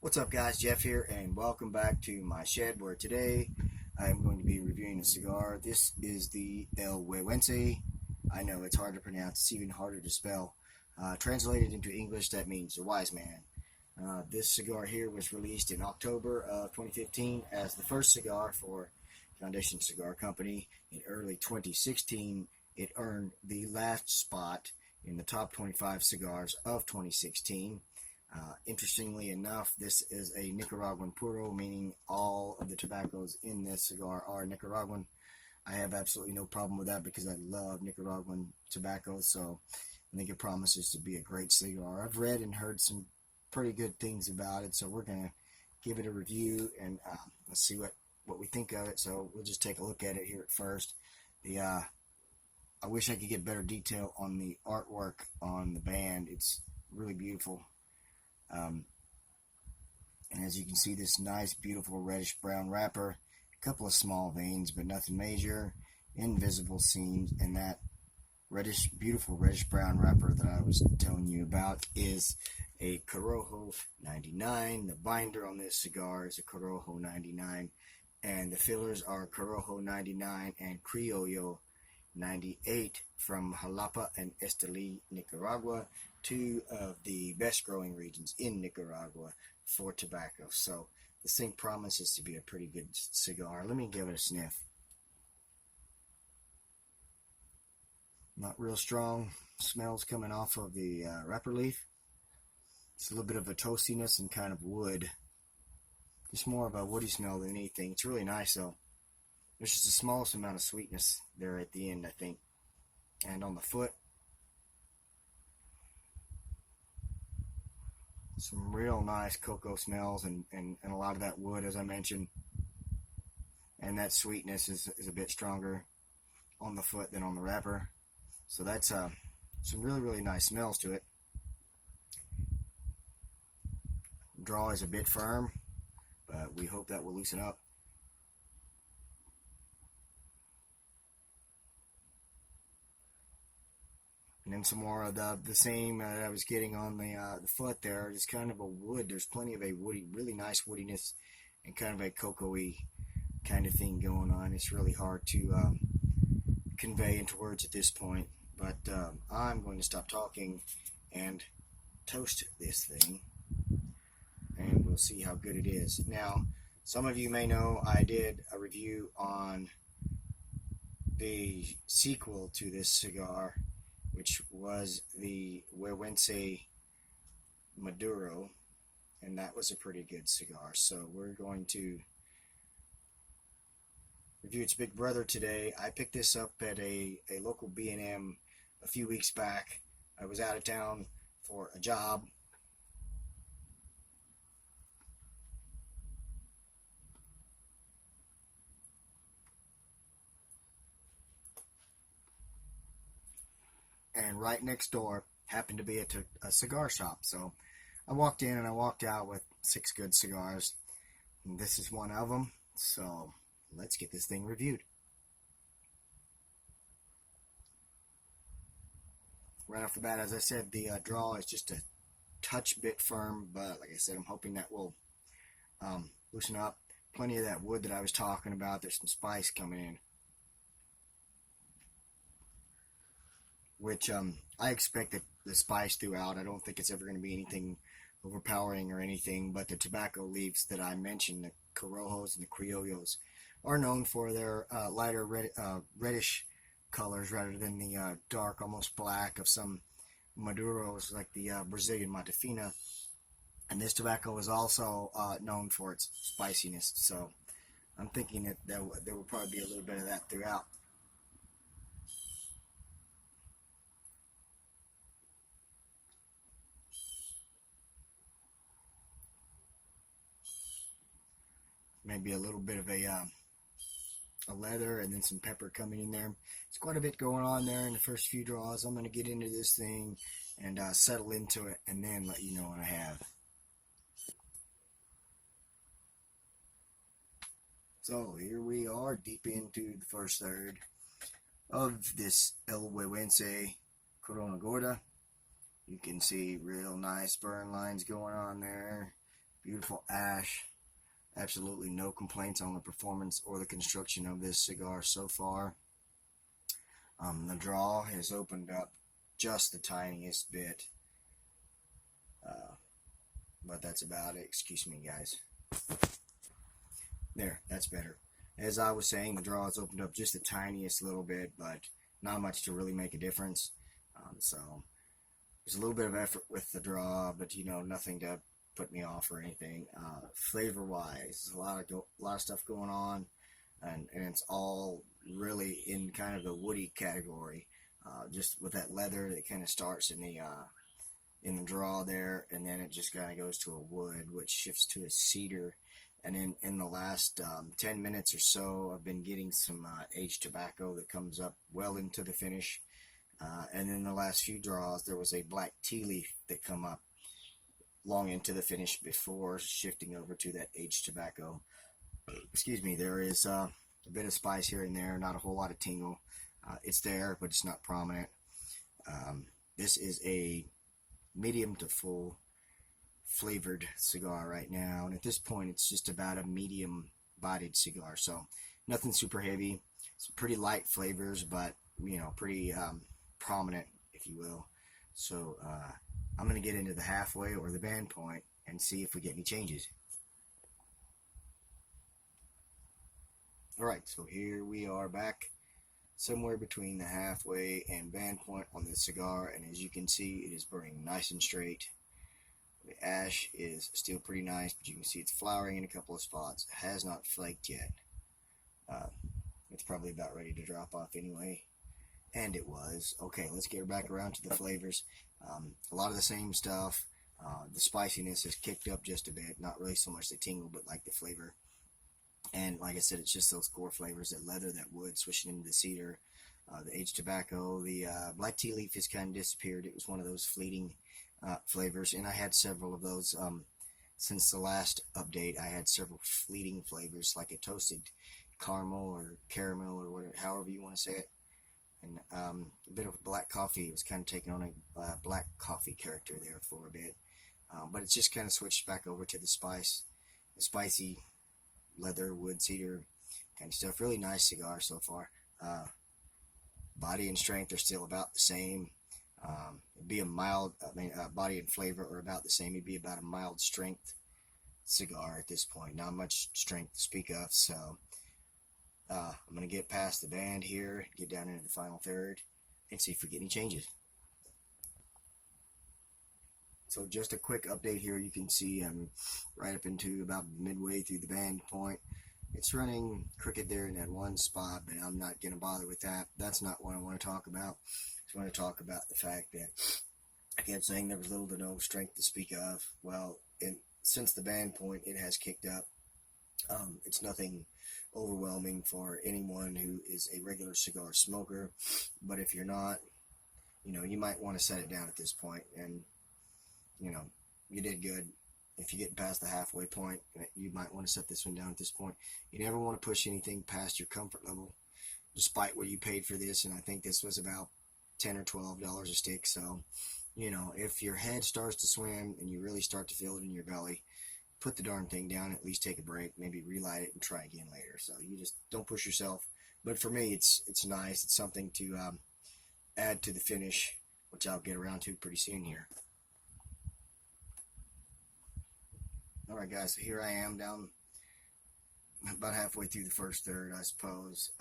What's up guys, Jeff here, and welcome back to my shed where today I'm going to be reviewing a cigar. This is the Gueuense. I know it's hard to pronounce, it's even harder to spell. Translated into English, that means the wise man. This cigar here was released in October of 2015 as the first cigar for Foundation Cigar Company. In early 2016, it earned the last spot in the top 25 cigars of 2016. Interestingly enough, this is a Nicaraguan puro, meaning all of the tobaccos in this cigar are Nicaraguan. I have absolutely no problem with that because I love Nicaraguan tobacco, so I think it promises to be a great cigar. I've read and heard some pretty good things about it, so we're going to give it a review and let's see what we think of it. So we'll just take a look at it here at first. I wish I could get better detail on the artwork on the band. It's really beautiful. And as you can see, this nice, beautiful reddish brown wrapper, a couple of small veins, but nothing major, invisible seams, and that reddish, beautiful reddish brown wrapper that I was telling you about is a Corojo 99. The binder on this cigar is a Corojo 99, and the fillers are Corojo 99 and Criollo 98 from Jalapa and Esteli, Nicaragua, two of the best growing regions in Nicaragua for tobacco. So this thing promises to be a pretty good cigar. Let me give it a sniff. Not real strong smells coming off of the wrapper leaf. It's a little bit of a toastiness and kind of wood. Just more of a woody smell than anything. It's really nice though. There's just the smallest amount of sweetness there at the end, I think. And on the foot, some real nice cocoa smells and a lot of that wood, as I mentioned. And that sweetness is a bit stronger on the foot than on the wrapper. So that's some really nice smells to it. Draw is a bit firm, but we hope that will loosen up. And then some more of the same that I was getting on the foot there. Just kind of a wood. There's plenty of a woody, really nice woodiness and kind of a cocoa-y kind of thing going on. It's really hard to convey into words at this point. But I'm going to stop talking and toast this thing. And we'll see how good it is. Now, some of you may know I did a review on the sequel to this cigar, which was the Gueuense Maduro, and that was a pretty good cigar. So we're going to review its big brother today. I picked this up at a local B&M a few weeks back. I was out of town for a job. And right next door happened to be a cigar shop. So I walked in and I walked out with 6 good cigars. And this is one of them. So let's get this thing reviewed. Right off the bat, as I said, the draw is just a touch bit firm. But like I said, I'm hoping that will loosen up. Plenty of that wood that I was talking about. There's some spice coming in, which I expect the spice throughout. I don't think it's ever going to be anything overpowering or anything, but the tobacco leaves that I mentioned, the Corojos and the Criollos, are known for their lighter reddish colors rather than the dark, almost black of some Maduros like the Brazilian Matafina. And this tobacco is also known for its spiciness, so I'm thinking that there will probably be a little bit of that throughout. Maybe a little bit of a leather and then some pepper coming in there. It's quite a bit going on there in the first few draws. I'm going to get into this thing and settle into it and then let you know what I have. So here we are deep into the first third of this El Gueuense Corona Gorda. You can see real nice burn lines going on there. Beautiful ash. Absolutely no complaints on the performance or the construction of this cigar so far. The draw has opened up just the tiniest bit, but that's about it. Excuse me, guys. There, that's better. As I was saying, the draw has opened up just the tiniest little bit, but not much to really make a difference. So there's a little bit of effort with the draw, but nothing to put me off or anything. Flavor-wise, a lot of stuff going on, and it's all really in kind of the woody category. Just with that leather that kind of starts in the draw there, and then it just kind of goes to a wood, which shifts to a cedar. And in the last 10 minutes or so, I've been getting some aged tobacco that comes up well into the finish. And in the last few draws, there was a black tea leaf that come up long into the finish before shifting over to that aged tobacco. Excuse me, there is a bit of spice here and there, not a whole lot of tingle. It's there, but it's not prominent. This is a medium to full flavored cigar right now, and at this point it's just about a medium bodied cigar, so nothing super heavy. Some pretty light flavors, but pretty prominent, if you will. So I'm going to get into the halfway or the band point and see if we get any changes. Alright, so here we are back somewhere between the halfway and band point on this cigar, and as you can see, it is burning nice and straight. The ash is still pretty nice, but you can see it's flowering in a couple of spots. It has not flaked yet. It's probably about ready to drop off anyway. And it was. Okay, let's get back around to the flavors. A lot of the same stuff. The spiciness has kicked up just a bit. Not really so much the tingle, but like the flavor. And like I said, it's just those core flavors, that leather, that wood, swishing into the cedar, the aged tobacco. The black tea leaf has kind of disappeared. It was one of those fleeting flavors, and I had several of those since the last update. I had several fleeting flavors, like a toasted caramel or whatever, however you want to say it, and a bit of black coffee. It was kind of taking on a black coffee character there for a bit, but it's just kind of switched back over to the spicy leather, wood, cedar kind of stuff. Really nice cigar so far. Body and strength are still about the same. It'd be a mild, body and flavor are about the same. It'd be about a mild strength cigar at this point. Not much strength to speak of. So I'm going to get past the band here, get down into the final third, and see if we get any changes. So just a quick update here. You can see I'm right up into about midway through the band point. It's running crooked there in that one spot, but I'm not going to bother with that. That's not what I want to talk about. I just want to talk about the fact that I kept saying there was little to no strength to speak of. Well, since the band point, it has kicked up. It's nothing overwhelming for anyone who is a regular cigar smoker, but if you're not, you might want to set it down at this point, and you did good. If you get past the halfway point, you might want to set this one down at this point. You never want to push anything past your comfort level, despite what you paid for this, and I think this was about $10 or $12 a stick. So, if your head starts to swim and you really start to feel it in your belly, put the darn thing down, at least take a break, maybe relight it and try again later. So you just don't push yourself. But for me, it's nice. It's something to add to the finish, which I'll get around to pretty soon here. Alright guys, so here I am down about halfway through the first third, I suppose.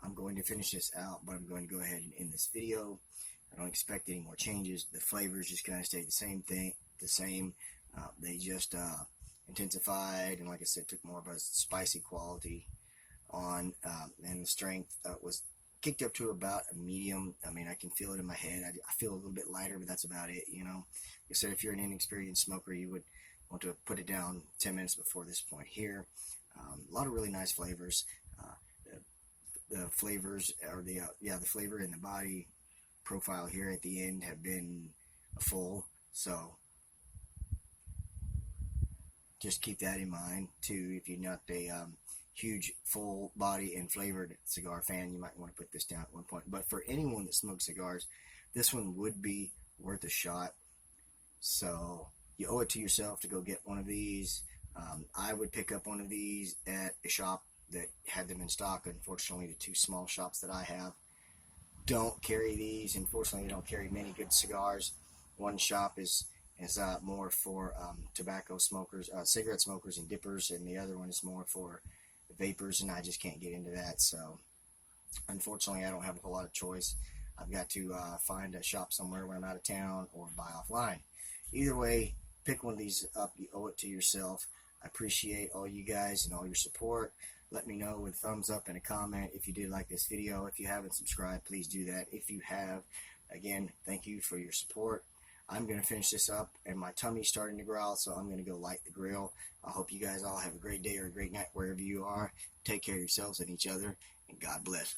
I'm going to finish this out, but I'm going to go ahead and end this video. I don't expect any more changes. The flavors just kind of stayed the same. They just intensified, and like I said, took more of a spicy quality on, and the strength was kicked up to about a medium. I can feel it in my head. I feel a little bit lighter, but that's about it. Like I said, if you're an inexperienced smoker, you would want to put it down 10 minutes before this point here. A lot of really nice flavors. The flavors, or the flavor and the body profile here at the end have been full, so just keep that in mind too. If you're not a huge full body and flavored cigar fan, you might want to put this down at one point. But for anyone that smokes cigars, this one would be worth a shot. So you owe it to yourself to go get one of these. I would pick up one of these at a shop that had them in stock. Unfortunately, the two small shops that I have don't carry these. Unfortunately, they don't carry many good cigars. One shop is more for tobacco smokers, cigarette smokers and dippers, and the other one is more for vapors, and I just can't get into that. So unfortunately, I don't have a whole lot of choice. I've got to find a shop somewhere when I'm out of town or buy offline. Either way, pick one of these up. You owe it to yourself. I appreciate all you guys and all your support. Let me know with a thumbs up and a comment if you did like this video. If you haven't subscribed, please do that. If you have, again, thank you for your support. I'm going to finish this up, and my tummy's starting to growl, so I'm going to go light the grill. I hope you guys all have a great day or a great night wherever you are. Take care of yourselves and each other, and God bless.